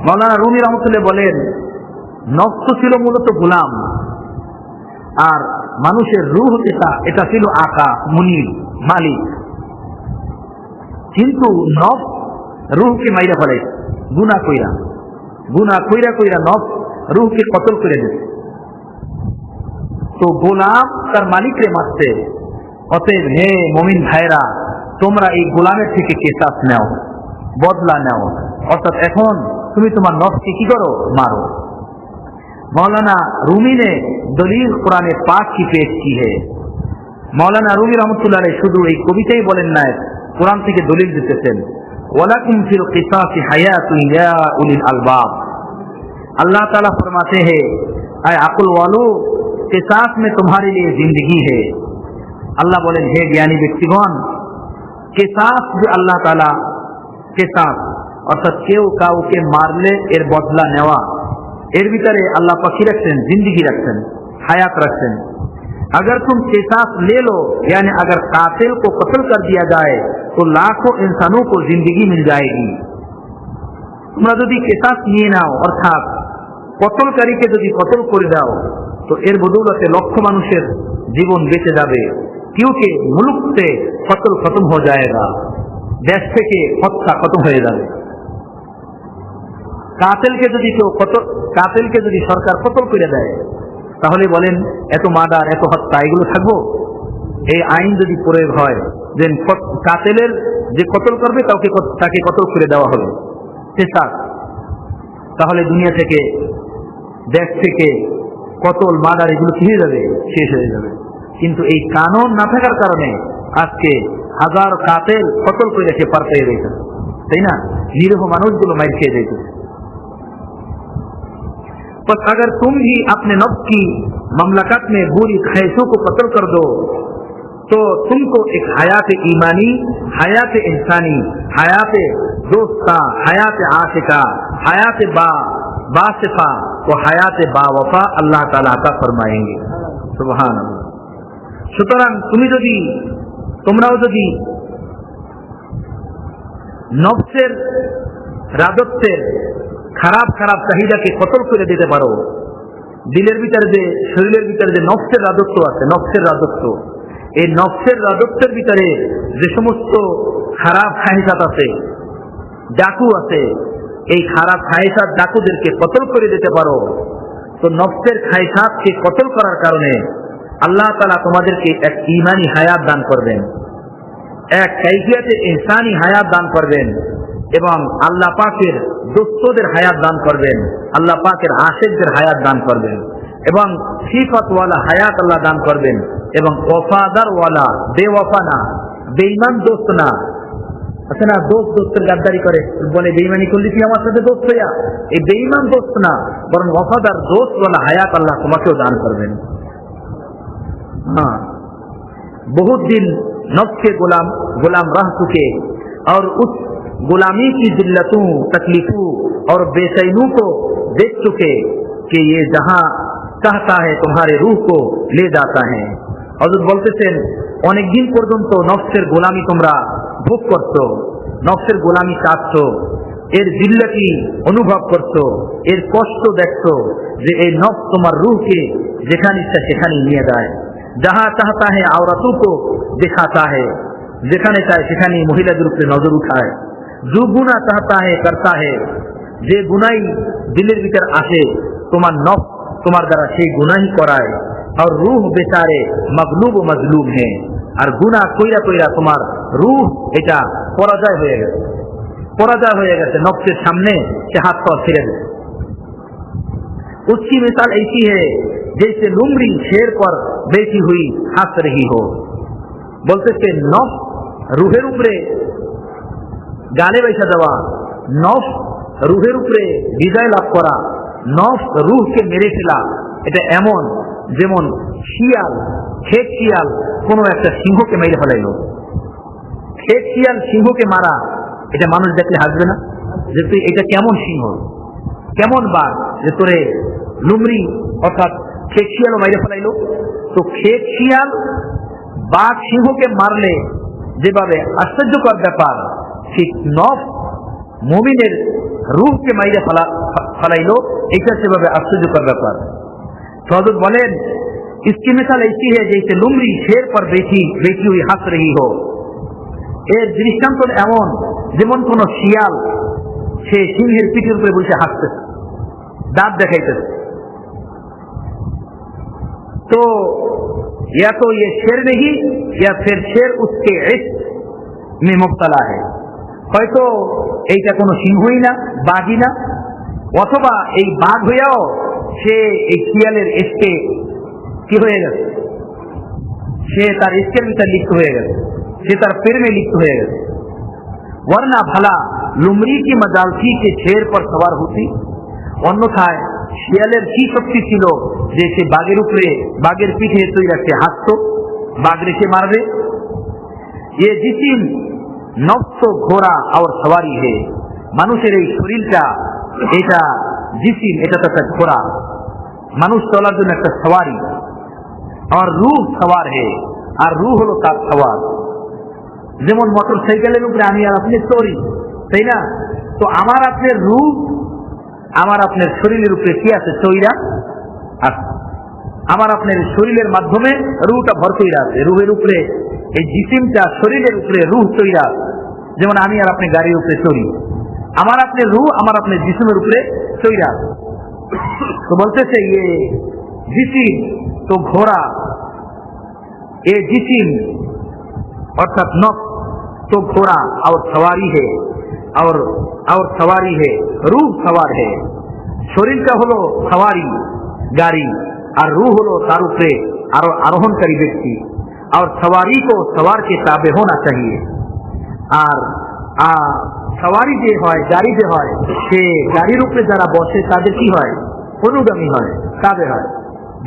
মাওলানা রুমি রহমতুল্লাহ বলেন, নফস ছিল মূলত গোলাম, আর মানুষের রূহ এটা ছিল আকা, মুনির, মালিক। কিন্তু নফস রূহকে মাইরা ফেলে, গুনাহ কইরা নফস রূহকে কতল করে দিচ্ছে। তো গোলাম তার মালিকরে মারছে। অতএব হে মুমিন ভাইরা, তোমরা এই গোলামের থেকে কিসাস নাও, বদলা নাও। অর্থাৎ এখন তুমি তোমার নফসকে কি করো? मारो। मौलाना रूमी ने दलील कुरान पाक की पेश की है। मौलाना रूमी रहमतुल्लाह अलैह शुद्ध एक कविताई बोलें ना, कुरान থেকে दलील দিতেছেন, वलकुम फिल किसास हयातुन या उलिल अलबाब। अल्लाह ताला फरमाते हैं, ऐ अक्ल वालों, किसास में तुम्हारे लिए जिंदगी है। अल्लाह बोलें, हे ज्ञानी व्यक्तिगण, किसास जो अल्लाह ताला किसास অর্থাৎ কেউ কাউকে মারলে এর বদলা নেওয়া, এর ভিতরে আল্লাহ পাখি रखते हैं, जिंदगी रखते हैं, हयात रखते हैं। अगर तुम किसास ले लो, यानी अगर कातिल को कत्ल कर दिया जाए तो लाखों इंसानों को जिंदगी मिल जाएगी। তোমরা যদি কিসাস নিয়ে নাও, অর্থাৎ কতলকারীকে যদি কতল করে দাও, তো এর বদৌলতে লক্ষ মানুষের জীবন বেঁচে যাবে। क्योंकि मुल्क से कत्ल खत्म हो जाएगा, देश থেকে হত্যা খতম হয়ে যাবে। কাতিলকে যদি সরকার কতল করে দেয়, তাহলে বলেন এত মার্ডার, এত হত্যা এগুলো থাকবো? এই আইন যদি প্রয়োগ হয় যে কাতিলের যে কতল করবে তাকে কতল করে দেওয়া হবে, তাহলে দুনিয়া থেকে, দেশ থেকে কতল, মার্ডার এগুলো কি হয়ে যাবে? শেষ হয়ে যাবে। কিন্তু এই কানুন না থাকার কারণে আজকে হাজার কাতিল কতল করে রেখে পার পেয়ে গেছে, তাই না? নিরীহ মানুষগুলো মার খেয়ে যেতেছে। पर अगर तुम भी अपने नफ्स की ममलकत में बुरी ख्वाहिशों को कत्ल कर दो, तो तुमको एक हयात ईमानी, हयात इंसानी, हयात दोस्ता, हयात आशिका, हयात बासिफा और हयात बावफा अल्लाह ताला अता फरमाएंगे। सुभान अल्लाह। সুতরাং তোমরাও যদি নফসের রাজত্বের খারাপ চাহিদাকে কতল করে দিতে পারো, দিলের ভিতরে যে, শরীরের ভিতরে যে নফসের রাজত্ব আছে, নফসের রাজত্ব, এই নফসের রাজত্বের ভিতরে যে সমস্ত খারাপ খাহিসাত আছে, ডাকু আছে, এই খারাপ খাহিসাত ডাকুদেরকে কতল করে দিতে পারো, তো নফসের খাহিসাতকে কতল করার কারণে আল্লাহ তাআলা তোমাদেরকে এক ঈমানি হায়াত দান করবেন, এক কাইফিয়াতে ইনসানি হায়াত দান করবেন, এবং আল্লাহ পাকের দোস্তদের হায়াত দান করবেন, আল্লাহ পাকের আশিকদের হায়াত দান করবেন, এবং সিফাতওয়ালা হায়াত আল্লাহ দান করবেন, এবং ওয়াফাদারওয়ালা, বেওয়াফা না, বেঈমান দোস্ত না। আছে না, দোস্তের গাদ্দারি করে, বলে বেঈমানি করলি তুই আমার সাথে দোস্ত হইয়া, এই বেঈমান দোস্ত না, বরং ওয়াফাদার দোস্তওয়ালা হায়াত আল্লাহ তোমাকেও দান করবেন। हाँ, बहुत दिन नफ्स के गुलाम रह चुके और उस गुलामी की जिल्लतों, तकलीफों और बेचैनों को देख चुके कि ये जहां चाहता है तुम्हारे रूह को ले जाता है। हजरत বলতেছেন, অনেক দিন পর্যন্ত নফসের গোলামি তোমরা ভোগ করছো, নফসের গোলামি চাচ্ছো, এর জিল্লাতি অনুভব করছো, এর কষ্ট দেখছো যে এই নফস তোমার রূহকে যেখানে ইচ্ছা সেখানে নিয়ে যায়। जहां चाहता है औरतों को दिखाता है, যেখানে চায় সেখানে মহিলাদের উপরে নজর উঠায়। जो गुना चाहता है करता है, যে গুনাই দিলের ভিতর আসে তোমার নফস তোমার দ্বারা সেই গুনাই করায়। আর রূহ বেচারে মগলুব ও মজলুম है, আর গুনাহ কইরা তোমার রূহ এটা পরাজয় হয়ে গেছে, নফসের সামনে সে হাত পা ছেড়ে দেয়। उसकी मिसाल ऐसी है जैसे लुमड़ी शेर पर बैठी हुई हंस रही हो। বলতেছে নফস রূহের উপরে গালে বসে যাওয়া, নফস রূহের উপরে বিজয় লাভ করা, নফস রূহকে মেরে ফেলা, এটা এমন যেমন খেত শিয়াল কোনো একটা সিংহকে মেরে ফেলাইলো। খেত শিয়াল সিংহকে মারা, এটা মানুষ দেখলে হাসবে না যে তুই এটা কেমন সিংহ, কেমন বাঘ যে তোরে লুমড়ি অর্থাৎ খেত শিয়ালও মেরে ফেলাইলো। তো খেত শিয়াল বাঘ সিংহকে মারলে যেভাবে আশ্চর্যকর ব্যাপার, ঠিক নফস মুমিনের রূহকে মাইরে ফেলাইলো, এটা সেভাবে আশ্চর্যকর ব্যাপার। তো হযরত বলেন, इसकी मिसाल ऐसी है जैसे लुमड़ी शेर पर बैठी हुई हंस रही हो। এর দৃষ্টান্ত এমন যেমন কোন শিয়াল সে সিংহের পিঠের উপরে বসে হাসতেছে, দাঁত দেখাইতেছে। तो या तो ये शेर नहीं या फिर शेर उसके इश्क में मुब्तला है। হয়তো এইটা কোনো সিংহই না, বাঘই না, অথবা এই বাঘ হইয়াও সে এই শিয়ালের ইশকে কি হয়ে গেছে, সে তার ইশকের ভিতরে লিপ্ত হয়ে গেছে, সে তার প্রেমে লিপ্ত হয়ে গেছে। वरना भला लुमड़ी की मजाल थी कि शेर पर सवार होती, অন্যথায় শিয়ালের কি শক্তি ছিল যে সে বাঘের উপরে, বাঘের পিঠে তৈরি রাখতে হাসতো, বাঘ রেখে মারবে। ये जिसिम नफ्स घोड़ा और सवारी है। মানুষের এই শরীরটা, এটা জিসিম, এটা তো একটা ঘোড়া, মানুষ চলার জন্য একটা সওয়ারি। আর রূহ সওয়ার হে, আর রূহ হলো তার সওয়ার। যেমন মোটর সাইকেলের উপরে আমি আর আপনি চড়ি, তাই না? তো আমার আপনার রূহ, আমার আপনার শরীরের উপরে কি আছে? চৈরা আছে। আমার আপনার শরীরের মাধ্যমে রূহটা ভর কইরা আছে, রূহের উপরে এই জিসিমটা, শরীরের উপরে রূহ চৈরা। যেমন আমি আর আপনি গাড়ির উপরে চড়ি, আমার আপনার রূহ আমার আপনার জিসিমের উপরে চৈরা। তো বলতেছে ये जिसिम तो घोड़ा, ये जिसिम अर्थात नफ्स तो घोड़ा और सवारी है, और सवारी है, रूह सवार है। শরীরটা হলো সওয়ারি, গাড়ি, আর রূহ হলো তার উপরে আরোহণকারী ব্যক্তি। और सवारी को सवार के ताबे होना चाहिए। আর সওয়ারি যে হয়, গাড়ি যে হয়, সে গাড়ির উপরে যারা বসে তাদের কি হয়? অনুগামী হয়, তাবে হয়।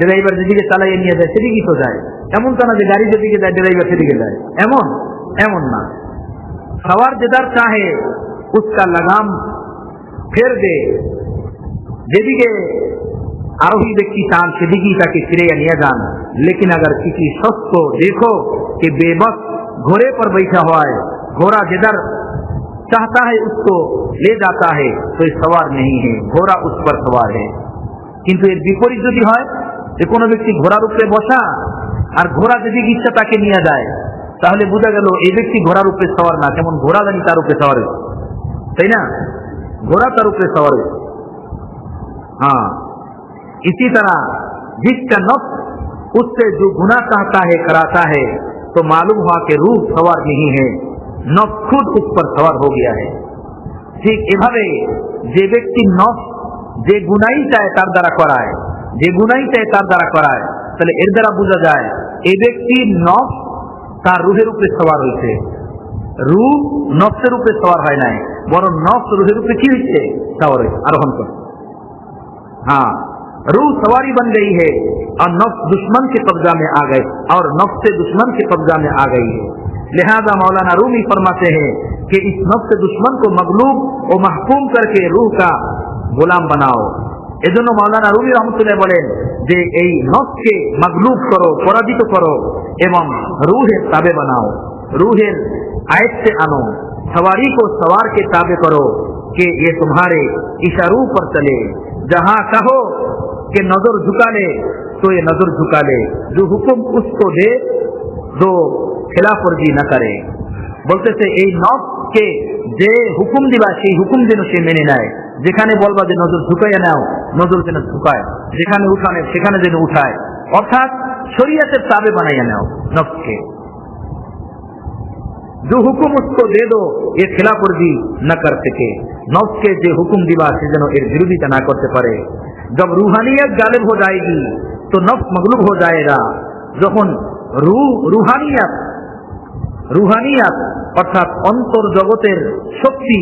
ড্রাইভার যেদিকে চালাইয়ে নিয়ে যায় সেদিকেই তো যায়, এমন তো না যে গাড়ি যেদিকে যায় ড্রাইভার সেদিকে যায়, এমন না। সওয়ার যেদার চাহে उसका लगाम फेर दे, যেদিকে আরোহী ব্যক্তি চান সেদিকেই তাকে ফিরিয়ে নিয়ে যান। लेकिन अगर किसी शख्स को देखो कि बेबस घोड़े पर बैठा हुआ है, घोड़ा जिधर चाहता है उसको ले जाता है, तो ये सवार नहीं है, घोड़ा उस पर सवार है। কিন্তু এর বিপরীত যদি হয় যে কোনো ব্যক্তি ঘোড়ার উপরে বসা আর ঘোড়া যেদিকে ইচ্ছা তাকে নিয়ে যায়, তাহলে বোঝা গেল এই ব্যক্তি ঘোড়ার উপরে সওয়ার না, কেমন ঘোড়া জানি তার উপরে সওয়ার, তাই না? ঘোড়া তার উপরে সওয়ার। हाँ, इसी तरह जिसका नफ्स उससे जो गुनाह चाहता है कराता है, तो मालूम हुआ कि रूह सवार नहीं है, नफ्स खुद उस पर सवार हो गया है। ठीक এভাবে যে ব্যক্তি নফস যে গুনাই চায় তার দ্বারা করায়, যে গুনাই চায় তার দ্বারা করায়, তাহলে এর দ্বারা বোঝা যায় এই ব্যক্তির নফস তার রুহের উপরে সওয়ার হয়েছে। রূহ নফসের উপরে সওয়ার হয় নাই, বরং নফস রুহের উপরে কি হয়েছে? সওয়ার হয়েছে, আরোহণ করে। हाँ, रूह सवारी बन गई है और नफ्स दुश्मन के कब्जा में आ गए, और नफ्स से दुश्मन के कब्जा में आ गई है। लिहाजा मौलाना रूमी फरमाते हैं कि इस नफ्स दुश्मन को मगलूब और महकूम करके रूह का গোলাম বানাও। এজন্য মাওলানা রুমি রহমতুল্লাহ বলেন যে এই নফসকে মাগলুব করো, পরাজিত করো এবং রূহের তাবে বানাও, রূহের আয়ত্তে আনো। सवारी को सवार के ताबे करो कि ये तुम्हारे इशारों पर चले, जहां कहो कि नजर झुका ले तो ये नजर झुका ले, जो हुक्म उसको दे दो खिलाफ वर्जी न करे। বলতেছে এই নফসকে যে হুকুম দিবা সেই হুকুম যেন সে মেনে নেয়, যেখানে বলবা যে নজর ঝুঁকাইয়া নাও নজর যেন ঝুঁকায়, যেখানে উঠানে সেখানে যেন উঠায়, অর্থাৎ শরীয়তের তাবে বানাইয়া নাও নফসকে। जो हुकुम उसको दे दो ये खिलाफ वर्जी न कर सके, नफ्स के जो हुकुम दिवा से जनो एर विरोधिता ना करते पारे। जब रूहानियत गालिब हो जाएगी तो नफ्स मगलूब हो जाएगा। যখন রুহানিয়াত অর্থাৎ অন্তর জগতের শক্তি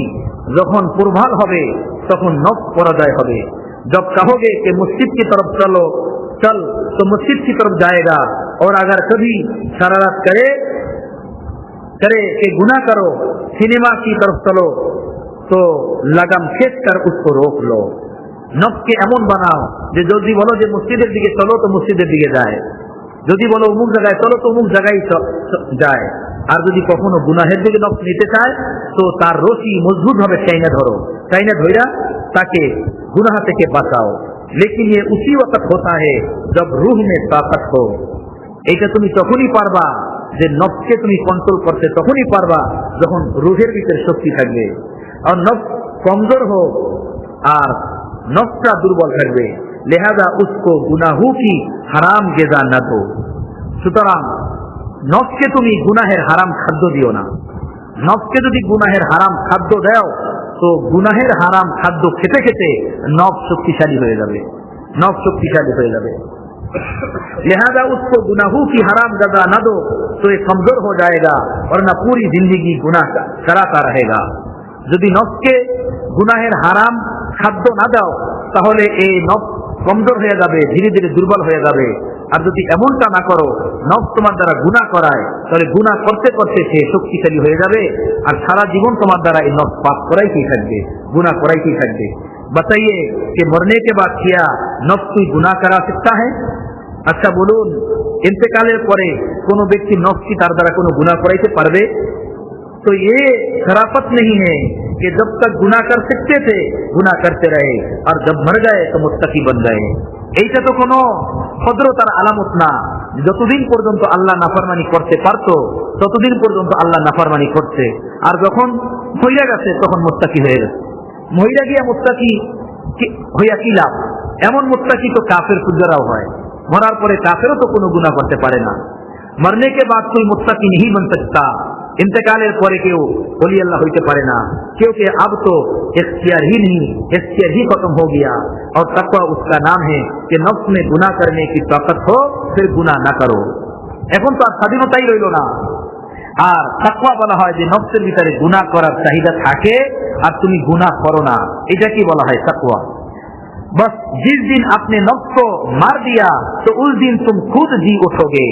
যখন প্রবল হবে তখন নফস পরাজয় হবে। जब कहोगे कि मस्जिद की तरफ चलो चल तो मस्जिद की तरफ जाएगा, और अगर कभी शरारत करे कि गुनाह करो, सिनेमा की तरफ चलो तो लगाम खींच कर उसको रोक लो। नफ्स के एमन बनाओ যে যদি বলো যে মসজিদের দিকে চলো তো মসজিদের দিকে যায়, যদি বলো অমুক জায়গায় চলো তো অমুক জায়গায় যায়। আর যদি কখনো গুনাহের দিকে নফস নিতে চায় তো তার রশি মজবুত ভাবে টেনে ধরো, তাইনা ধইরা তাকে গুনাহ থেকে বাঁচাও। লেকিন ये उसी वक्त होता है जब रूह में ताकत हो। এটা তুমি তখনই পারবা যে নফসকে তুমি কন্ট্রোল করতে, তখনই পারবা যখন রুহের ভিতরে শক্তি থাকবে। আর নফস কমজোর হোক আর নফসটা দুর্বল থাকবে, লিহাজা উসকো গুনাহু কি হারাম গেজা না দো। সুতরাং নফসকে তুমি গুনাহের হারাম খাদ্য দিও না। নফসকে যদি গুনাহের হারাম খাদ্য দাও তো গুনাহের হারাম খাদ্য খেতে খেতে নফস শক্তিশালী হয়ে যাবে, নফস শক্তিশালী হয়ে যাবে। लिहाजा उसको गुनाहों की हराम गजा न दो तो ये कमजोर हो जाएगा वरना पूरी जिंदगी गुनाह कराता रहेगा। যদি নফসকে গুনাহের হারাম খাদ্য না দাও তাহলে এই নফস কমজোর হয়ে যাবে, ধীরে ধীরে দুর্বল হয়ে যাবে। আর যদি এমনটা না করো, নফস তোমার দ্বারা গুনাহ করায়, তাহলে গুনাহ করতে করতে সে শক্তিশালী হয়ে যাবে আর সারা জীবন তোমার দ্বারা এই নফস পাপ করাইতেই থাকবে, গুনাহ করাইতেই থাকবে। बताइए कि मरने के बाद क्या नफ्स कोई गुनाह करा सकता है? अच्छा बोलून, इंतकालेर परे कोनो व्यक्ति नफ्स की तार द्वारा कोनो गुनाह कराइते पारबे? तो ये शराफत नहीं है कि जब तक गुनाह कर सकते थे गुनाह करते रहे और जब मर गए तो मुत्तकी बन गए। এইটা তো কোনো ভদ্রতার আলামত না। যতদিন পর্যন্ত আল্লাহ নাফরমানি করতে পারতো ততদিন পর্যন্ত আল্লাহ নাফরমানি করছে, আর যখন মইরা গেছে তখন মুত্তাকি হয়ে গেছে। মহিলা গিয়া মুত্তাকি হইয়া কি লাভ? এমন মুত্তাকি তো কাফের ফুজ্জারাও হয়, মরার পরে কাফেরও তো কোনো গুনাহ করতে পারে না। मरने के बाद कोई मुत्तकी नहीं बन सकता, इंतकालेर परे केउ वली अल्लाह होइते पारे ना, क्योंकि अब तो इख्तियार ही नहीं, इख्तियार ही खत्म हो गया। और तकवा उसका नाम है कि नफ्स में गुनाह करने की ताकत हो फिर गुनाह ना करो। এখন তো আর স্বাধীনতাই রইল না। আর তাকওয়া বলা হয় যে নফসের ভিতরে গুনাহ করার চাহিদা থাকে আর তুমি গুনাহ করো না, এটা কি বলা হয়? তাকওয়া। बस जिस दिन अपने नफ्स को मार दिया तो उस दिन तुम खुद जी उठोगे।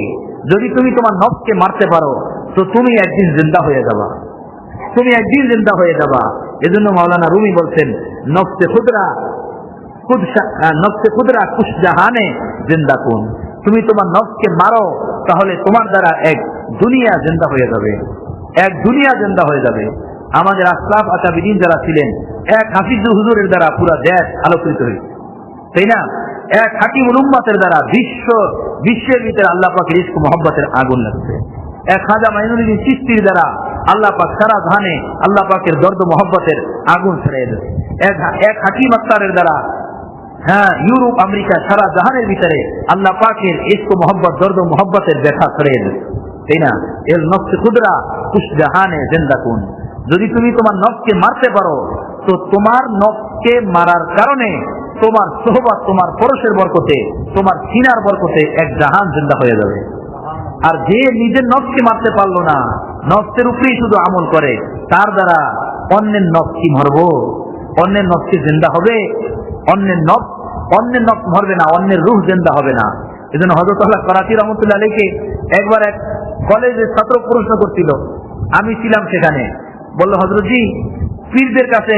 যদি তুমি তোমার নফসকে মারতে পারো তো তুমি একদিন জিন্দা হয়ে যাবা, তুমি একদিন জিন্দা হয়ে যাবা। এজন্য মাওলানা রুমি বলছেন নফসে খুদরা কুশ জাহানে জিন্দা কুন। তুমি তোমার নফসকে মারো তাহলে তোমার দ্বারা এক দুনিয়া জিন্দা হয়ে যাবে, এক দুনিয়া জিন্দা হয়ে যাবে। আমাদের আসলাফ আকাবিদিন যারা ছিলেন, এক হাফিজুল হুজুরের দ্বারা পুরো দেশ আলোকিত হয়েছে, তাই না? এক হাকিমুল উম্মতের দ্বারা বিশ্বের ভিতরে আল্লাহ পাকের ইশক মোহব্বতের আগুন লাগছে। এক খাজা মাইনুদ্দিন চিশতির দ্বারা আল্লাহ পাক সারা জাহানে আল্লাহ পাকের দর্দ মোহব্বতের আগুন ছড়িয়ে দিয়েছে। এক হাকিম আক্তারের দ্বারা ইউরোপ আমেরিকা সারা জাহানের ভিতরে আল্লাহ পাকের ইশক মোহব্বত দর্দ মোহব্বতের ব্যথা ছড়িয়ে দিয়েছে, তাই না? এর নফসে খুদরা কুশ জাহানে জিন্দা কুন। যদি তুমি তোমার নফসকে মারতে পারো তো তোমার নফসকে মারার কারণে তোমার সোহবত, তোমার পরশের বরকতে, তোমার সিনার বরকতে এক জাহান জিন্দা হয়ে যাবে। আর যে নিজের নফসকে মারতে পারলো না, নফসের উপরেই শুধু আমল করে, তার দ্বারা অন্যের নফস কি মরবো? অন্যের নফসকে জিন্দা হবে? অন্যের নফস মরবে না, অন্যের রূহ জিন্দা হবে না। এই জন্য হযরত আল্লাহ করাচি রহমতুল্লাহ আলাইহি একবার এক কলেজের ছাত্র প্রশ্ন করছিল, আমি ছিলাম সেখানে। বললো, হযরতজি, পীরদের কাছে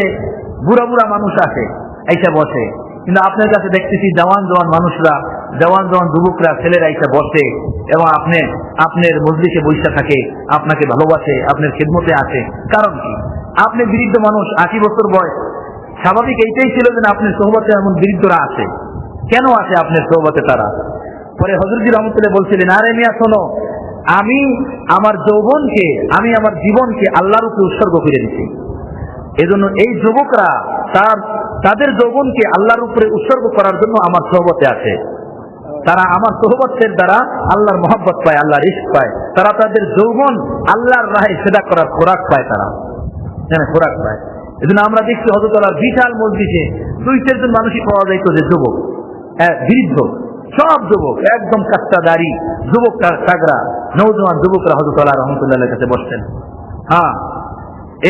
বুড়া বুড়া মানুষ আছে, আইসা বসে, কিন্তু আপনার কাছে দেখতেছি জওয়ান জওয়ান মানুষরা, জওয়ান জওয়ান যুবকরা, ছেলেরা আইসা বসে এবং আপনার মজলিসে বৈশা থাকে, আপনাকে ভালোবাসে, আপনার খেদমতে আছে। কারণ কি? আপনি বৃদ্ধ মানুষ, 80 বছর বয়স, স্বাভাবিক এইটাই ছিল যে আপনার সোহবতে এমন বৃদ্ধরা আছে। কেন আছে আপনার সোহবতে তারা? পরে হযরতজি রহমতুল্লাহ বলছিলেন, আরে মিয়া শোনো, আমি আমার যৌবনকে, আমি আমার জীবনকে আল্লাহর উপরে উৎসর্গ করে দিচ্ছি। এজন্য এই যুবকরা তাদের যৌবনকে আল্লাহর উপরে উৎসর্গ করার জন্য আমার সোহবতে আছে। তারা আমার সোহবতের দ্বারা আল্লাহর মহব্বত পায়, আল্লাহর ইশক পায়। তারা তাদের যৌবন আল্লাহর রাহে সেদা করার খোরাক পায়, তারা খোরাক পায়। এজন্য আমরা দেখছি হযরতুল্লাহর বিশাল মসজিদে 2-4 জন মানুষই পাওয়া যাইত যে যুবক, বৃদ্ধ, সব যুবক, একদম কাচ্চা দাড়ি যুবক, তাগড়া নওজোয়ান যুবকরা হযরতুল্লাহ রহমতুল্লাহর কাছে বসতেন।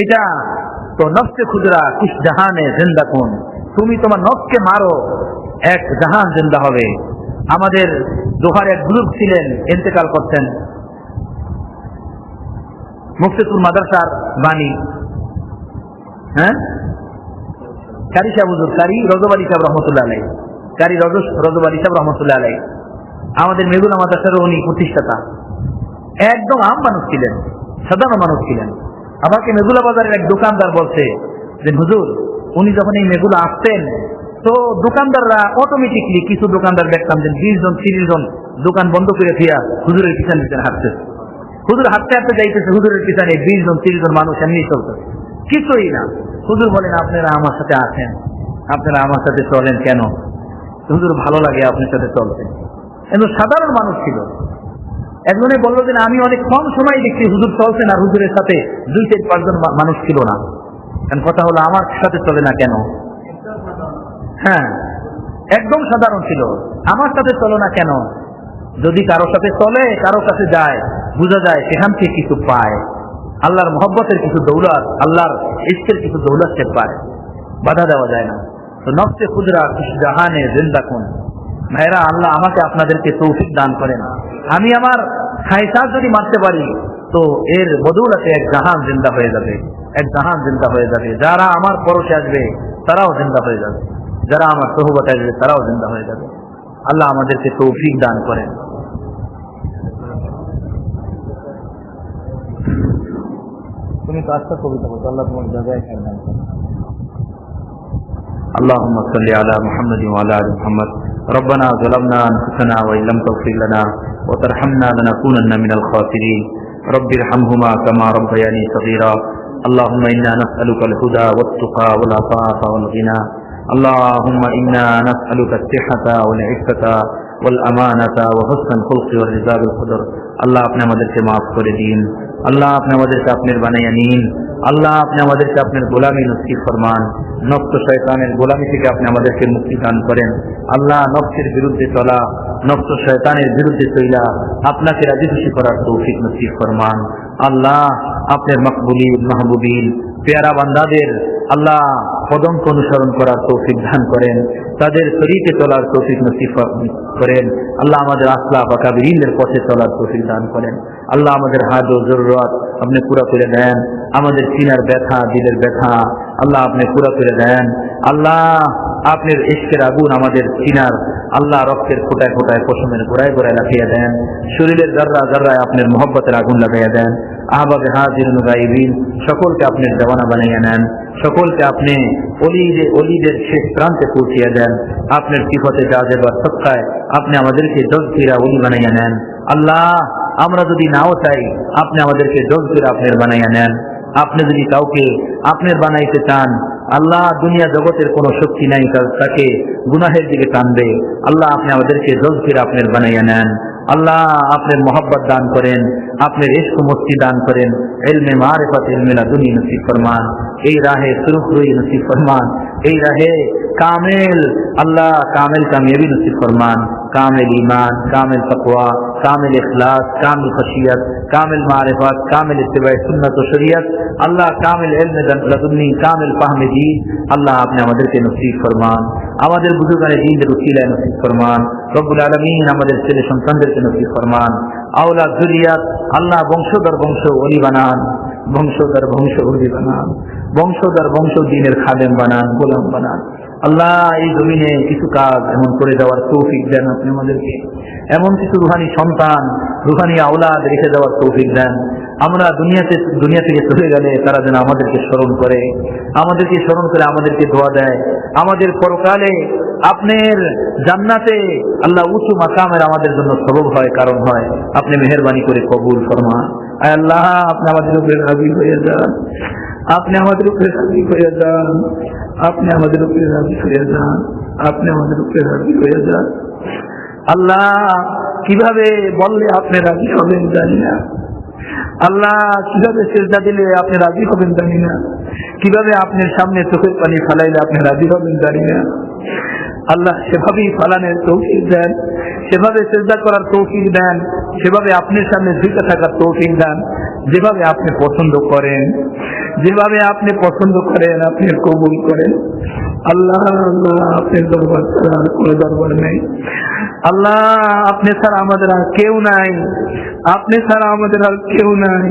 এটা তো নফসে খুদরা কুশ জাহানে জিন্দা কুন। তুমি তোমার নফসকে মারো, এক জাহান জিন্দা হবে। আমাদের দোহার এক বুজুর্গ ছিলেন, ইন্তেকাল করতেন, মুফতিপুর মাদ্রাসার বাণী, কারি সাহেব হুজুর, কারি রজব আলী সাহেব রহমতুল্লাহ আলাইহি, কারি রজব আলী সাহেব রহমতুল্লাহ আলাইহি আমাদের মেগুনা মাদ্রাসার উনি প্রতিষ্ঠাতা। একদম আম মানুষ ছিলেন, সাধারণ মানুষ ছিলেন। আমাকে মেগুলা বাজারের এক দোকানদার বলছে যে, হুজুর উনি যখন এই মেয়েগুলো আসতেন, তো দোকানদাররা অটোমেটিকলি, কিছু দোকানদার দেখতাম যে 20 জন 30 জন দোকান বন্ধ করে দিয়া হুজুরের পিছনে পিছনে হাঁটতেছে। হুজুর হাঁটতে হাঁটতে যাইতেছে, হুজুরের পিছনে 20 জন 30 জন মানুষ এমনি চলতেছে, কিছুই না। হুজুর বলেন, আপনারা আমার সাথে আছেন, আপনারা আমার সাথে চলেন কেন? হুজুর ভালো লাগে আপনার সাথে চলতে। কিন্তু সাধারণ মানুষ ছিল। একজনে বললো যে আমি অনেক কম সময় দেখছি হুজুর চলছেন, আর হুজুরের সাথে 2-4-5 জন মানুষ ছিল না। কারণ কথা হলো আমার সাথে চলে না কেন? হ্যাঁ, একদম সাধারণ ছিল, আমার সাথে চলো না কেন? যদি কারো সাথে চলে, কারো কাছে যায়, বোঝা যায় সেখান থেকে কিছু পায়, আল্লাহর মহব্বতের কিছু দৌলত, আল্লাহর ইশকের কিছু দৌলত সে পায়, বাধা দেওয়া যায় না। তো নফসে খুদরা কুশ জাহানে জিন্দা কুন। ভাইরা, আল্লাহ আমাকে আপনাদেরকে তৌফিক দান করেন। আমি আমার খায়সাত যদি মারতে পারি, তো এর বদৌলতে এক জাহান জিন্দা হয়ে যাবে, এক জাহান জিন্দা হয়ে যাবে। যারা আমার পরশে আসবে তারাও জিন্দা হয়ে যাবে, যারা আমার সোহবতে আসবে তারাও জিন্দা হয়ে যাবে। আল্লাহ আমাদেরকে তৌফিক দান করেন। তুমি তো আজকে কবিতা বলছো, আল্লাহ তোমার জায়গায় খেয়াল দান করেন। اللهم صل على محمد وعلى ال محمد ربنا ظلمنا انفسنا وان لم تغفر لنا وترحمنا لنكونن من الخاسرين رب ارحمهما كما ربياني صغيرا اللهم انا نسالك الهدى والتقى والعفاف والغنى اللهم انا نسالك الصحه والعفه والامانه وحسن الخلق والرضا بالقدر আল্লাহ আপনি আমাদেরকে মাফ করে দিন, আল্লাহ আপনি আমাদেরকে আপনার বানাইয়া নিন, আল্লাহ আপনি আমাদেরকে আপনার গোলামি নসিব ফরমান, নফস শয়তানের গোলামি থেকে আপনি আমাদেরকে মুক্তি দান করেন। আল্লাহ নফসের বিরুদ্ধে চলা, নফস শয়তানের বিরুদ্ধে চলা আপনাকে রাজি খুশি করার তৌফিক নসিব ফরমান। আল্লাহ আপনার মকবুলিন মাহবুবিন পেয়ারা বান্দাদের আল্লাহ পদঙ্ক অনুসরণ করার তৌফিক দান করেন, তাদের শরীরে চলার তৌফিক নসিব করেন। আল্লাহ আমাদের আসলাফ আকাবিরিনের পথে চলার তৌফিক দান করেন। আল্লাহ আমাদের হাজ ও জরুরত আপনি পুরা করে দেন, আমাদের সিনার ব্যথা, দিলের ব্যথা আল্লাহ আপনি পুরা করে দেন। আল্লাহ আপনার ইশকের আগুন আমাদের সিনার আল্লাহ রক্তের ফোটায় ফোটায় পশমের গোড়ায় গোড়ায় লাগাইয়া দেন, শরীরের জাররা জাররায় আপনার মহব্বতের আগুন লাগাইয়া দেন। আহবাবে হাজিরিন গায়বিন সকলকে আপনার দেওয়ানা বানাইয়া নেন, সকলকে আপনি অলিদের শেষ প্রান্তে পৌঁছিয়ে দেন। আপনার সিফতে জাযেবা সত্তায় আপনি আমাদেরকে জজকিরা ওলি বানাইয়া নেন। আল্লাহ আমরা যদি নাও চাই, আপনি আমাদেরকে জজকিরা আপনার বানাইয়া নেন। আপনি যদি কাউকে আপনার বানাইতে চান, আল্লাহ দুনিয়া জগতের কোন শক্তি নাই তাকে গুনাহের দিকে টানবে। আল্লাহ আপনি আমাদেরকে জজকিরা আপনার বানাইয়া নেন। আল্লাহ আপনার মোহাব্বত দান করেন, আপনার ইশক মুস্তি দান করেন, ইলমে মারিফত ইলমে লাদুনি নসিব ফরমান, এই রাহে সুরুখরুই নসিব ফরমান, এই রাহে কামেল আল্লাহ কামেল কামিয়াবি নসিব ফরমান, কামেল ঈমান, কামেল তাকওয়া, কামেল ইখলাস, কামেল খশিয়ত, কামেল মারিফত, কামেল ইত্তিবায়ে সুন্নাত ও শরিয়ত, আল্লাহ কামেল ইলমে লাদুনি, কামেল ফাহমে দ্বীন আল্লাহ আপনি আমাদেরকে নসিব ফরমান। আমাদের বুজুর্গানে দ্বীনের উসিলায় নসিব ফরমান। রব্বুল আলামিন আমাদের ছেলে সন্তানদেরকে নসিব ফরমান। আওলাদ যুরিয়াত আল্লাহ বংশধর বংশ ওলি বানান, বংশধর বংশ ওলি বানান, বংশধর বংশ দ্বীনের খাদেম বানান, গোলাম বানান। আল্লাহ এই জমিনে কিছু কাজ এমন করে দেওয়ার তৌফিক দেন আপনি আমাদেরকে, এমন কিছু রুহানি সন্তান, রুহানি আওলাদ রেখে দেওয়ার তৌফিক দেন। আমরা দুনিয়া থেকে চলে গেলে তারা যেন আমাদেরকে স্মরণ করে, আমাদেরকে স্মরণ করে আমাদেরকে দোয়া দেয়, আমাদের পরকালে আপনার জান্নাতে আল্লাহ উঁচু মাকামের আমাদের জন্য সবব হয়, কারণ হয়। আপনি মেহেরবানি করে কবুল ফরমান। আয় আল্লাহ আপনি আমাদের উপরে রাজি হয়ে যান, আপনি আমাদের উপরে রাজি হয়ে যান, আপনি আমাদের উপরে রাজি হয়ে যান, আপনি আমাদের উপরে রাজি হয়ে যান। আল্লাহ কিভাবে বললে আপনি রাজি হবেন জানি না, আল্লাহ কিভাবে সেজদা দিলে আপনি রাজি হবেন জানি না, কিভাবে আপনার সামনে চোখের পানি ফালাইলে আপনি রাজি হবেন জানি না। আল্লাহ সেভাবেই ফালানের তৌফিক দেন, সেভাবে সেজদা করার তৌফিক দেন, সেভাবে আপনার সামনে ঝুঁকে থাকার তৌফিক দেন, যেভাবে আপনি পছন্দ করেন, যেভাবে আপনি পছন্দ করেন আপনি কবুল করেন। আল্লাহ আপনার দরবার ছাড়া আর কোনো দরবার নেই। আল্লাহ আপনি ছাড়া আমাদের আর কেউ নাই, আপনি ছাড়া আমাদের আর কেউ নাই,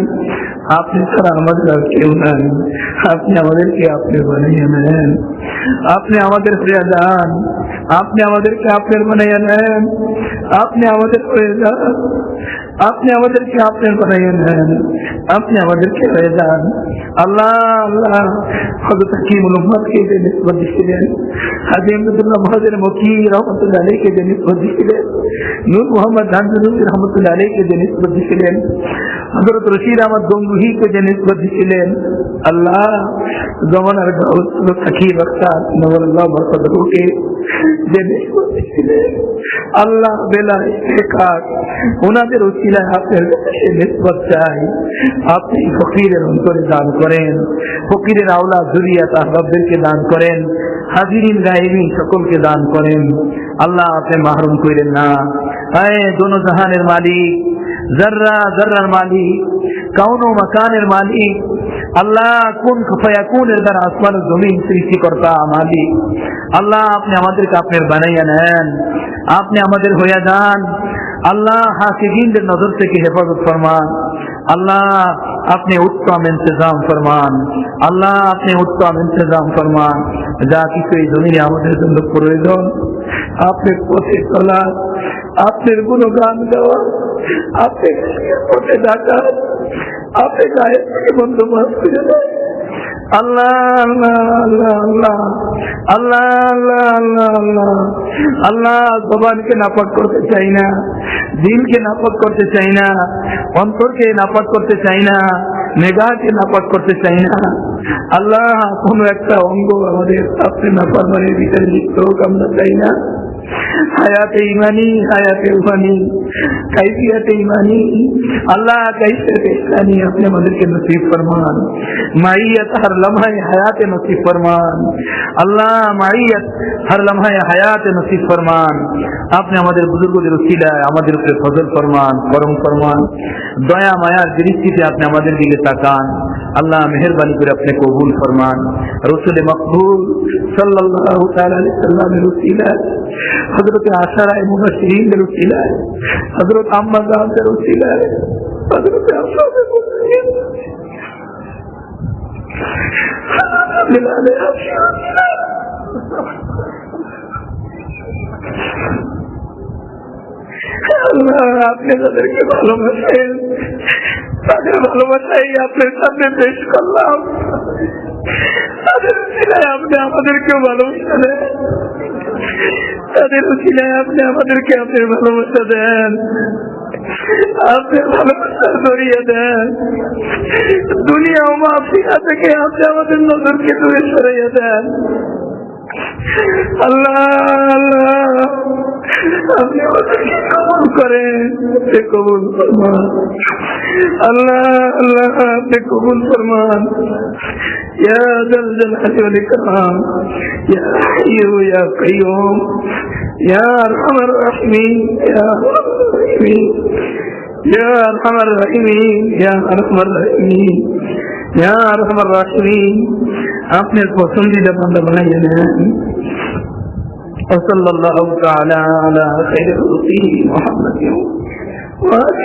আপনি ছাড়া আমাদের আর কেউ নাই। আপনি আমাদেরকে আপনি বানিয়ে নেন, আপনি আমাদের হয়ে যান, আপনি আমাদেরকে আপনার বানিয়ে নেন, আপনি আমাদের হয়ে যান, আপনি আমাদেরকে আপনার বানাইয়ে নেন, আপনি আমাদেরকে হয়ে যান। আল্লাহ আল্লাহ হযরত হাকিমুল উম্মতকে যে নিসবত দিয়েছিলেন, হাজী আহমদুল্লাহ মহাজের মকি রহমতুল্লাহ আলাইহিকে যে নিসবত দিয়েছিলেন, নূর মোহাম্মদ ধানজুরি রহমতুল্লাহ আলাইহিকে যে নিসবত দিয়েছিলেন, হযরত রশিদ আহমদ গঙ্গুহিকে যে নিসবত দিয়েছিলেন, আল্লাহ জমানার গাউস সাকিব আখতার নওয়াল্লাহ বরকতহুকে যে নিসবত দিয়েছিলেন, আল্লাহ বেলা ইস্তেকার ওনাদের উসিলায় আপনার কাছে নিসবত চাই। আপনি ফকিরের অন্তরে দান করেন, ফকিরের আওলাদ যুরিয়াত আহবাবদেরকে দান করেন, হাজিরিন গায়েবিন সকলকে দান করেন। আল্লাহ আপনি মাহরুম করেন না। আয়ে দোনো জাহানের মালিক, জর্রা জর্রার মালিক, কাউন ও মাকানের মালিক, আল্লাহ কোন ফায়াকুনের দ্বারা আসমান ও জমিন সৃষ্টিকর্তা মালিক, আল্লাহ আপনি আমাদেরকে আপনার বানাইয়া নেন, আপনি আমাদের হইয়া যান। আল্লাহ হাসিদিনদের নজর থেকে হেফাজত ফরমান। আল্লাহ আপনি উত্তম ইন্তজাম ফরমান। আল্লাহ আপনি উত্তম ইন্তজাম ফরমান। যা কিছু এই জমিনে আমাদের জন্য প্রয়োজন, আপনার পথে চলা, আপনার গুণগান দেওয়া, আপনি পথে ডাকা, আপনি গায়ের থেকে বন্দোবস্ত করে দেন। আল্লাহ আল্লাহ আল্লাহ আল্লাহ আল্লাহ আল্লাহ আল্লাহ আল্লাহ আল্লাহ জবানকে নাপাক করতে চাই না, দিলকে নাপাক করতে চাই না, অন্তরকে নাপাক করতে চাই না, নেগাহকে নাপাক করতে চাই না। আল্লাহ কোনো একটা অঙ্গ আমাদের আপনি নাফরমানির ভিতরে লিপ্ত হোক আমরা চাই না। হায়াতে ইমানি, হায়াতে উমানি, কাইফিয়াতে ইমানি, আল্লাহ কাইফিয়াতে ইসলামি আপনি আমাদেরকে নসিব ফরমান। মাইয়াত হর লম্হায় হায়াতে নসিব ফরমান। আল্লাহ মাইয়াত হর লম্হায় হায়াতে নসিব ফরমান। আপনি আমাদের বুজুর্গদের উসিলায় আমাদের উপরে ফজল ফরমান, করম ফরমান। দয়া মায়ার দৃষ্টিতে আপনি আমাদের দিকে তাকান। আল্লাহ মেহরবানি করে আপনি কবুল ফরমান। রসুল মকবুল সাল্লাল্লাহু তাআলা আলাইহি সাল্লামের উসিলায়, হযরত আশারায়ে মুবাশশিরিনের উসিলায়, হযরত আম্মা জানদের উসিলায়, হযরত আসহাবে মুসলিম আল্লাহ আপনি তাদেরকে ভালোবাসেন, তাদের ভালোবাসাই আপনার সামনে পেশ করলাম। তাদের উসিলায় আপনি আমাদেরকেও ভালোবাসা দেন, তাদের উসিলায় আপনি আমাদেরকে আপনার ভালোবাসা দেন, আপনার ভালোবাসা জড়িয়ে দেন। দুনিয়া ও মাফিয়া থেকে আপনি আমাদের নজরকে দূরে সরাইয়া দেন। আল্লাহ আল্লাহ আপনি আমাদেরকে কবুল করেন, আপনি কবুল ফরমান। আল্লাহ আল্লাহ আপনি কবুল ফরমান। ইয়া যাল জালালি ওয়াল ইকরাম, ইয়া হাইয়্যু ইয়া কাইয়্যুম, ইয়া আরহামার রাহিমিন, ইয়া আরহামার রাহিমিন, ইয়া আরহামার রাহিমিন, ইয়া আরহামার রাহিমিন, ইয়া আরহামার রাহিমিন। আপনার পছন্দিদা বান্দা বানাইয়া নেন। وصلى الله تعالى على خير خلقه محمد وآله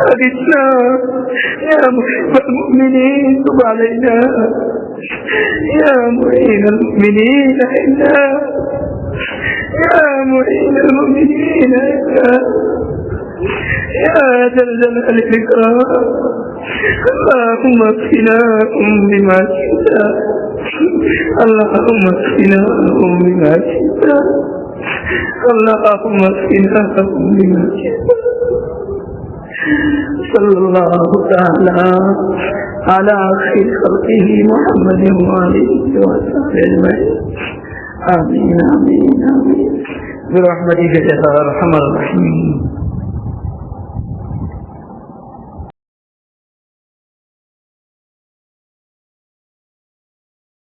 أغثنا يا محب المؤمنين تب علينا، يا معين المؤمنين إنا، يا معين المؤمنين إنا، يا ذا الجلال والإكرام. اللهم اكفناهم بما شئت، اللهم اكفناهم بما شئت، اللهم اكفناهم بما شئت. صلى الله تعالى على خير خلقه محمد وآله وصحبه أجمعين. آمين آمين آمين برحمتك يا أرحم الراحمين.